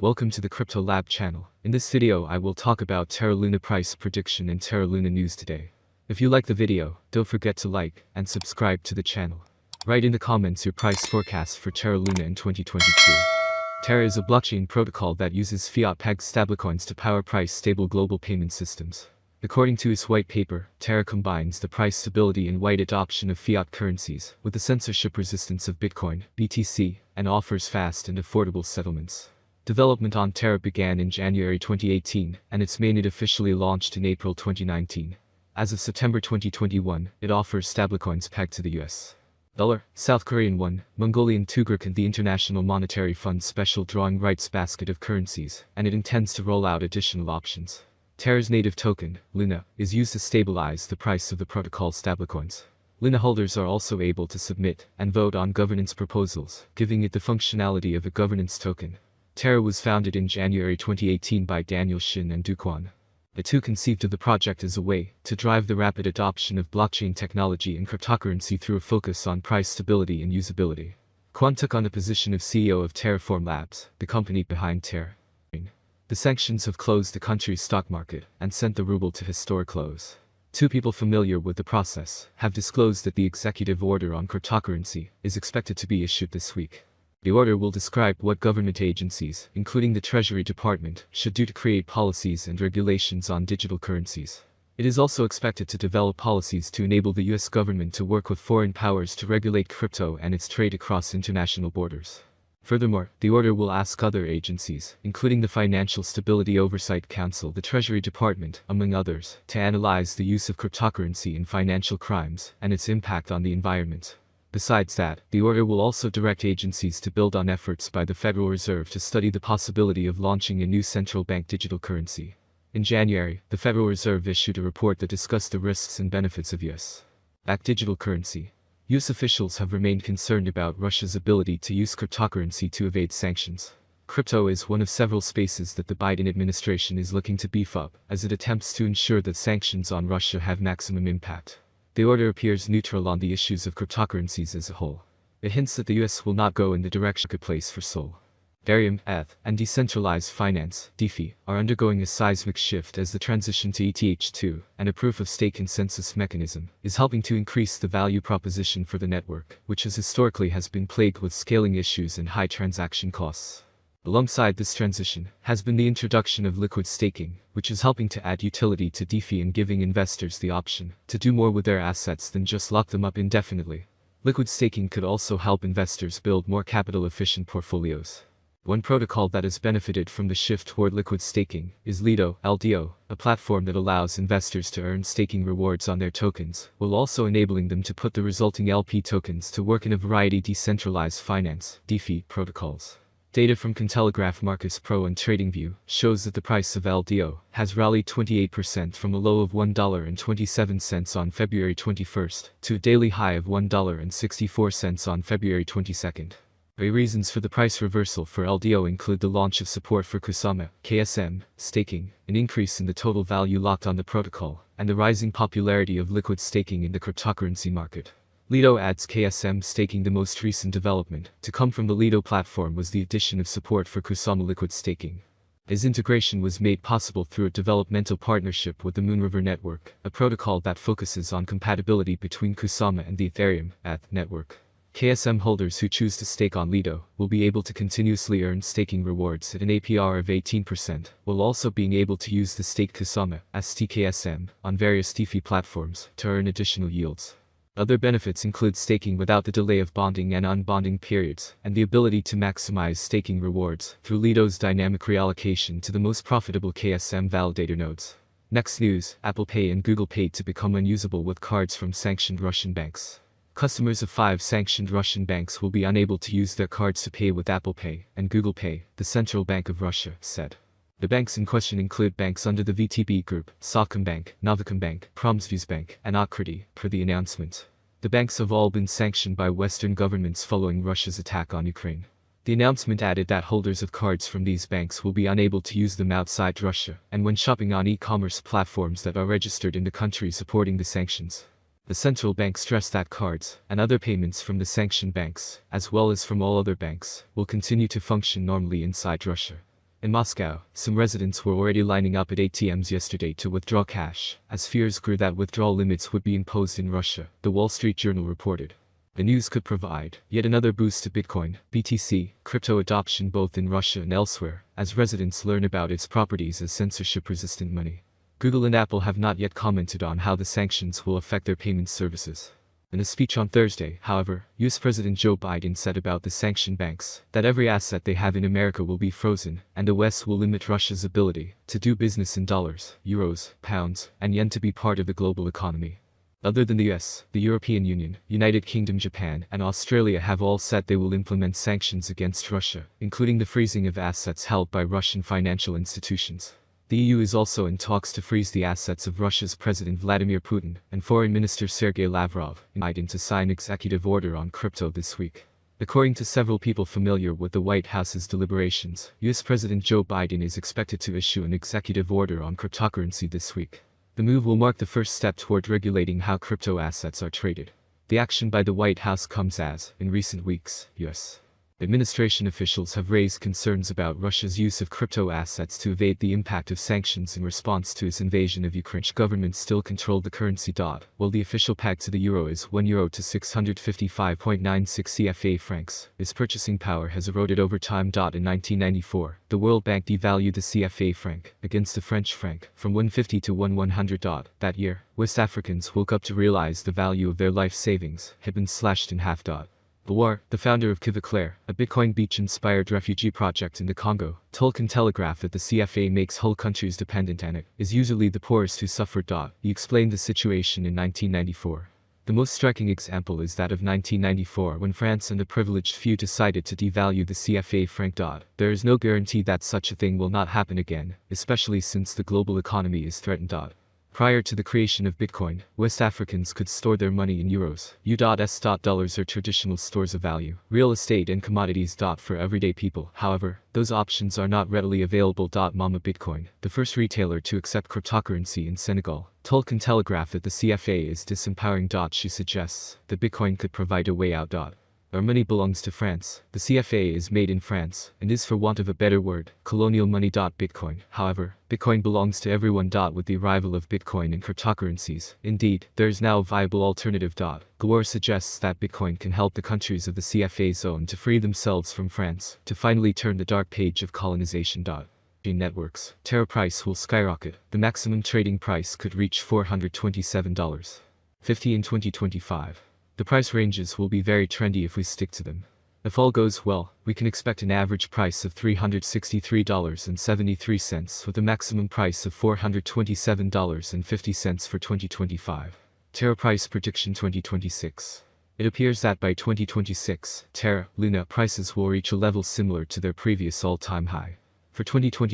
Welcome to the Crypto Lab channel. In this video I will talk about Terra Luna price prediction and Terra Luna news today. If you like the video, don't forget to like and subscribe to the channel. Write in the comments your price forecast for Terra Luna in 2022. Terra is a blockchain protocol that uses fiat-pegged stablecoins to power price-stable global payment systems. According to its white paper, Terra combines the price stability and wide adoption of fiat currencies with the censorship resistance of Bitcoin, BTC, and offers fast and affordable settlements. Development on Terra began in January 2018, and its mainnet officially launched in April 2019. As of September 2021, it offers stablecoins pegged to the US dollar, South Korean won, Mongolian tugruk and the International Monetary Fund's special drawing rights basket of currencies, and it intends to roll out additional options. Terra's native token, Luna, is used to stabilize the price of the protocol's stablecoins. Luna holders are also able to submit and vote on governance proposals, giving it the functionality of a governance token. Terra was founded in January 2018 by Daniel Shin and Du Quan. The two conceived of the project as a way to drive the rapid adoption of blockchain technology and cryptocurrency through a focus on price stability and usability. Quan took on the position of CEO of Terraform Labs, the company behind Terra. The sanctions have closed the country's stock market and sent the ruble to historic lows. Two people familiar with the process have disclosed that the executive order on cryptocurrency is expected to be issued this week. The order will describe what government agencies, including the Treasury Department, should do to create policies and regulations on digital currencies. It is also expected to develop policies to enable the US government to work with foreign powers to regulate crypto and its trade across international borders. Furthermore, the order will ask other agencies, including the Financial Stability Oversight Council, the Treasury Department, among others, to analyze the use of cryptocurrency in financial crimes and its impact on the environment. Besides that, the order will also direct agencies to build on efforts by the Federal Reserve to study the possibility of launching a new central bank digital currency. In January, the Federal Reserve issued a report that discussed the risks and benefits of US-backed digital currency. US officials have remained concerned about Russia's ability to use cryptocurrency to evade sanctions. Crypto is one of several spaces that the Biden administration is looking to beef up, as it attempts to ensure that sanctions on Russia have maximum impact. The order appears neutral on the issues of cryptocurrencies as a whole. It hints that the US will not go in the direction marketplace for Sol, Ethereum, ETH, and decentralized finance, DeFi, are undergoing a seismic shift as the transition to ETH2, and a proof-of-stake consensus mechanism, is helping to increase the value proposition for the network, which historically has been plagued with scaling issues and high transaction costs. Alongside this transition, has been the introduction of liquid staking, which is helping to add utility to DeFi and giving investors the option to do more with their assets than just lock them up indefinitely. Liquid staking could also help investors build more capital-efficient portfolios. One protocol that has benefited from the shift toward liquid staking is Lido, LDO, a platform that allows investors to earn staking rewards on their tokens, while also enabling them to put the resulting LP tokens to work in a variety of decentralized finance, DeFi, protocols. Data from Cointelegraph Markets Pro and TradingView shows that the price of LDO has rallied 28% from a low of $1.27 on February 21st to a daily high of $1.64 on February 22nd. The reasons for the price reversal for LDO include the launch of support for Kusama, KSM, staking, an increase in the total value locked on the protocol, and the rising popularity of liquid staking in the cryptocurrency market. Lido adds KSM staking. The most recent development to come from the Lido platform was the addition of support for Kusama liquid staking. This integration was made possible through a developmental partnership with the Moonriver Network, a protocol that focuses on compatibility between Kusama and the Ethereum ETH network. KSM holders who choose to stake on Lido will be able to continuously earn staking rewards at an APR of 18%, while also being able to use the staked Kusama, STKSM, on various DeFi platforms to earn additional yields. Other benefits include staking without the delay of bonding and unbonding periods, and the ability to maximize staking rewards through Lido's dynamic reallocation to the most profitable KSM validator nodes. Next news, Apple Pay and Google Pay to become unusable with cards from sanctioned Russian banks. Customers of 5 sanctioned Russian banks will be unable to use their cards to pay with Apple Pay and Google Pay, the Central Bank of Russia said. The banks in question include banks under the VTB Group, Sovcombank, Novacombank, Promsvyzbank, and Okriti, per the announcement. The banks have all been sanctioned by Western governments following Russia's attack on Ukraine. The announcement added that holders of cards from these banks will be unable to use them outside Russia and when shopping on e-commerce platforms that are registered in the country supporting the sanctions. The central bank stressed that cards and other payments from the sanctioned banks, as well as from all other banks, will continue to function normally inside Russia. In Moscow, some residents were already lining up at ATMs yesterday to withdraw cash, as fears grew that withdrawal limits would be imposed in Russia, the Wall Street Journal reported. The news could provide yet another boost to Bitcoin, BTC, crypto adoption both in Russia and elsewhere, as residents learn about its properties as censorship-resistant money. Google and Apple have not yet commented on how the sanctions will affect their payment services. In a speech on Thursday, however, US President Joe Biden said about the sanctioned banks that every asset they have in America will be frozen, and the West will limit Russia's ability to do business in dollars, euros, pounds, and yen to be part of the global economy. Other than the US, the European Union, United Kingdom, Japan, and Australia have all said they will implement sanctions against Russia, including the freezing of assets held by Russian financial institutions. The EU is also in talks to freeze the assets of Russia's President Vladimir Putin and Foreign Minister Sergei Lavrov, Biden to sign executive order on crypto this week. According to several people familiar with the White House's deliberations, US President Joe Biden is expected to issue an executive order on cryptocurrency this week. The move will mark the first step toward regulating how crypto assets are traded. The action by the White House comes as, in recent weeks, US administration officials have raised concerns about Russia's use of crypto assets to evade the impact of sanctions in response to its invasion of Ukraine. Government still controlled the currency. While the official peg to the euro is €1 to 655.96 CFA francs, its purchasing power has eroded over time. In 1994, the World Bank devalued the CFA franc against the French franc from 150 to 100. That year, West Africans woke up to realize the value of their life savings had been slashed in half. Bouar, the founder of Kivaclair, a Bitcoin beach-inspired refugee project in the Congo, told Cointelegraph that the CFA makes whole countries dependent and it is usually the poorest who suffer. He explained the situation in 1994. The most striking example is that of 1994 when France and a privileged few decided to devalue the CFA franc. There is no guarantee that such a thing will not happen again, especially since the global economy is threatened. Prior to the creation of Bitcoin, West Africans could store their money in euros. U.S. Dollars are traditional stores of value, real estate and commodities. For everyday people, however, those options are not readily available. Mama Bitcoin, the first retailer to accept cryptocurrency in Senegal, told Cointelegraph that the CFA is disempowering. She suggests that Bitcoin could provide a way out. Our money belongs to France. The CFA is made in France, and is, for want of a better word, colonial money. Bitcoin, however, Bitcoin belongs to everyone. With the arrival of Bitcoin and cryptocurrencies, indeed, there is now a viable alternative. Gore suggests that Bitcoin can help the countries of the CFA zone to free themselves from France, to finally turn the dark page of colonization. In networks, Terra price will skyrocket. The maximum trading price could reach $427.50 in 2025. The price ranges will be very trendy if we stick to them. If all goes well, we can expect an average price of $363.73 with a maximum price of $427.50 for 2025. Terra price prediction 2026. It appears that by 2026, Terra Luna prices will reach a level similar to their previous all-time high. For 2026,